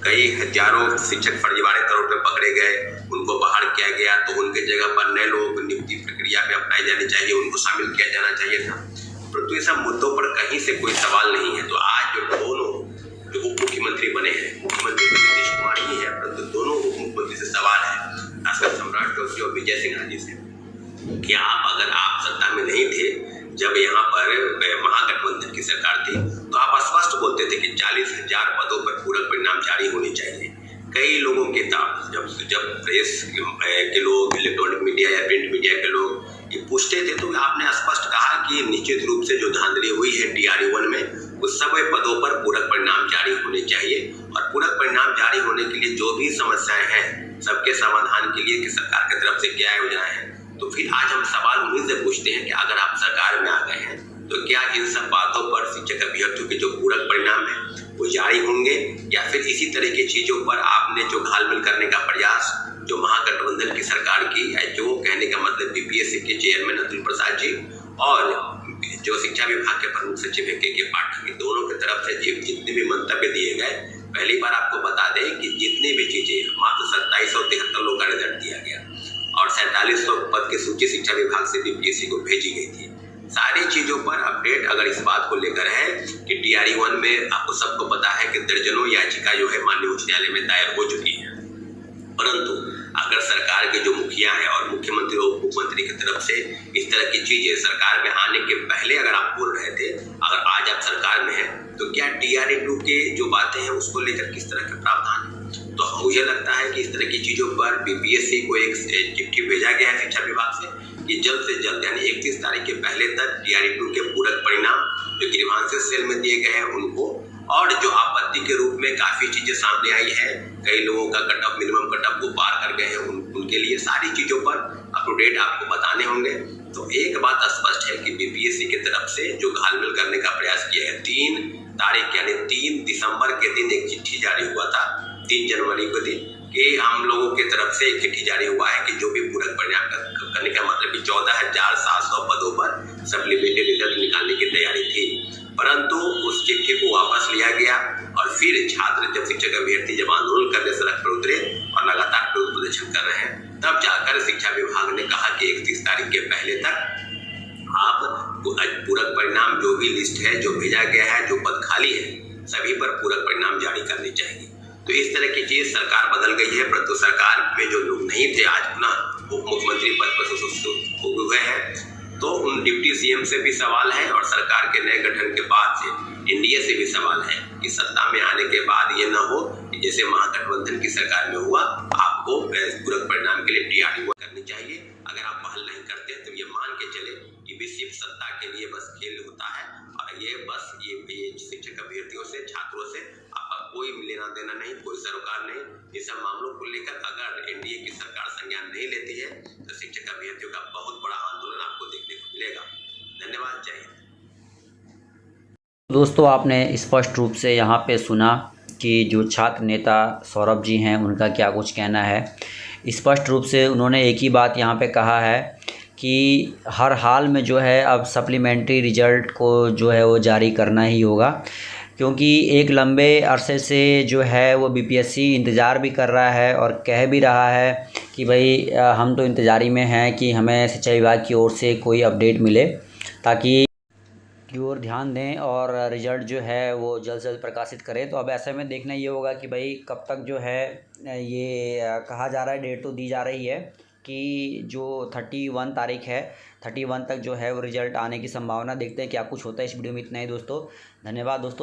कई हजारों शिक्षक फर्जीवाड़े तौर पर पकड़े गए, उनको बहाल किया गया, तो उनके जगह पर नए लोगों को नियुक्ति प्रक्रिया में अपनाई जानी चाहिए, उनको शामिल किया जाना चाहिए था। परंतु ये सब मुद्दों पर कहीं से कोई सवाल नहीं है। तो आज जो दोनों जो उप मुख्यमंत्री बने हैं, मुख्यमंत्री तो नीतीश कुमार ही है, परंतु दोनों उप मुख्यमंत्री से सवाल है, खासकर सम्राट चौधरी और विजय सिन्हा जी से, कि अगर आप सत्ता में नहीं थे जब यहाँ पर महागठबंधन की सरकार थी, तो आप स्पष्ट बोलते थे कि 40,000 पदों पर पूरक परिणाम जारी होने चाहिए। कई लोगों के जब प्रेस के लोग, इलेक्ट्रॉनिक मीडिया या प्रिंट मीडिया के लोग ये पूछते थे, तो आपने स्पष्ट कहा कि निश्चित रूप से जो धांधली हुई है DRE-1 में, उस सब पदों पर पूरक परिणाम जारी होने चाहिए, और पूरक परिणाम जारी होने के लिए जो भी समस्याएं हैं, सबके समाधान के लिए कि सरकार की तरफ से क्या योजनाएं हैं। तो फिर आज हम सवाल उन्हीं से पूछते हैं कि अगर आप सरकार में आ गए हैं, तो क्या इन सब बातों पर शिक्षक अभ्यर्थियों के जो पूरक परिणाम है वो जारी होंगे, या फिर इसी तरह की चीजों पर आपने जो घालमेल करने का प्रयास जो महागठबंधन की सरकार की है, जो कहने का मतलब BPSC के चेयरमैन अतुल प्रसाद जी और जो शिक्षा विभाग के प्रमुख सचिव के पाठक, दोनों की तरफ से जितने भी मंतव्य दिए गए, पहली बार आपको बता दें कि जितनी भी चीजें मात्र 2773 लोगों का रिजल्ट दिया गया और 4700 पद की सूची शिक्षा विभाग से BPSC को भेजी गई थी। सारी चीजों पर अपडेट अगर इस बात को लेकर है कि DRE-1 में आपको सबको पता है कि दर्जनों याचिका जो है माननीय उच्च न्यायालय में दायर हो चुकी है, परंतु अगर सरकार के जो मुखिया है और मुख्यमंत्री और उप मुख्यमंत्री की तरफ से इस तरह की चीजें सरकार में आने के पहले अगर आप बोल रहे थे, अगर आज आप सरकार में हैं, तो क्या DRE-2 के जो बातें हैं उसको लेकर किस तरह के प्रावधान है? तो मुझे लगता है कि इस तरह की चीजों पर BPSC को एक चिट्ठी भेजा गया है शिक्षा विभाग से कि जल्द से जल्द यानी 31 तारीख के पहले तक DRE-2 के पूरक परिणाम जो ग्रीवांसेस सेल में दिए गए हैं उनको, और जो आपत्ति के रूप में काफी चीजें सामने आई है, कई लोगों का cut off, minimum cut off को पार कर गए हैं, उनके लिए सारी चीजों पर अप टू डेट आपको बताने होंगे। तो एक बात स्पष्ट है कि BPSC की तरफ से जो घालमेल करने का प्रयास किया है, 3 तारीख यानी 3 दिसंबर के दिन एक चिट्ठी जारी हुआ था, 3 जनवरी के दिन, कि हम लोगों की तरफ से एक चिट्ठी जारी हुआ है कि जो भी पूरक परिणाम करने का मतलब कि 14,700 पदों पर सप्लीमेंट्री रिजल्ट निकालने की तैयारी थी, परंतु उस चिट्ठी को वापस लिया गया और फिर छात्र जब शिक्षक अभ्यर्थी जब आंदोलन करने सड़क पर उतरे और लगातार विरोध प्रदर्शन कर रहे हैं, तब जाकर शिक्षा विभाग ने कहा कि 31 तारीख के पहले तक आप पूरक परिणाम जो भी लिस्ट है जो भेजा गया है, जो पद खाली है, सभी पर पूरक परिणाम जारी करने चाहिए। तो इस तरह की चीज सरकार बदल गई है, परंतु सरकार में जो लोग नहीं थे आज पुनः उप मुख्यमंत्री पद पर हुए हैं, तो उन डिप्टी CM से भी सवाल है और सरकार के नए गठन के बाद से NDA से भी सवाल है कि सत्ता में आने के बाद ये न हो कि जैसे महागठबंधन की सरकार में हुआ, आपको पूरक परिणाम के लिए DRE-1 करनी चाहिए। अगर आप पहल नहीं करते तो ये मान के चले कि भी सिर्फ सत्ता के लिए बस खेल होता है, और ये बस ये शिक्षक अभ्यर्थियों से, छात्रों से आपका कोई लेना देना नहीं, कोई सरोकार नहीं। इस सब मामलों को लेकर अगर NDA की सरकार संज्ञान नहीं लेती है, तो शिक्षक अभ्यर्थियों का बहुत बड़ा आंदोलन आपको देखने को मिलेगा। धन्यवाद, जय हिंद। दोस्तों, आपने स्पष्ट रूप से यहाँ पे सुना कि जो छात्र नेता सौरभ जी हैं उनका क्या कुछ कहना है। स्पष्ट रूप से उन्होंने एक ही बात यहाँ पे कहा है कि हर हाल में जो है अब सप्लीमेंट्री रिजल्ट को जो है वो जारी करना ही होगा, क्योंकि एक लंबे अरसे से जो है वो BPSC इंतज़ार भी कर रहा है और कह भी रहा है कि भाई हम तो इंतज़ारी में हैं कि हमें शिक्षा विभाग की ओर से कोई अपडेट मिले, ताकि की ओर ध्यान दें और रिज़ल्ट जो है वो जल्द से जल्द प्रकाशित करें। तो अब ऐसे में देखना ये होगा कि भाई कब तक जो है ये कहा जा रहा है, डेट तो दी जा रही है कि जो 31 तारीख है, 31 तक जो है वो रिज़ल्ट आने की संभावना। देखते हैं क्या कुछ होता है। इस वीडियो में इतना ही दोस्तों, धन्यवाद दोस्तों।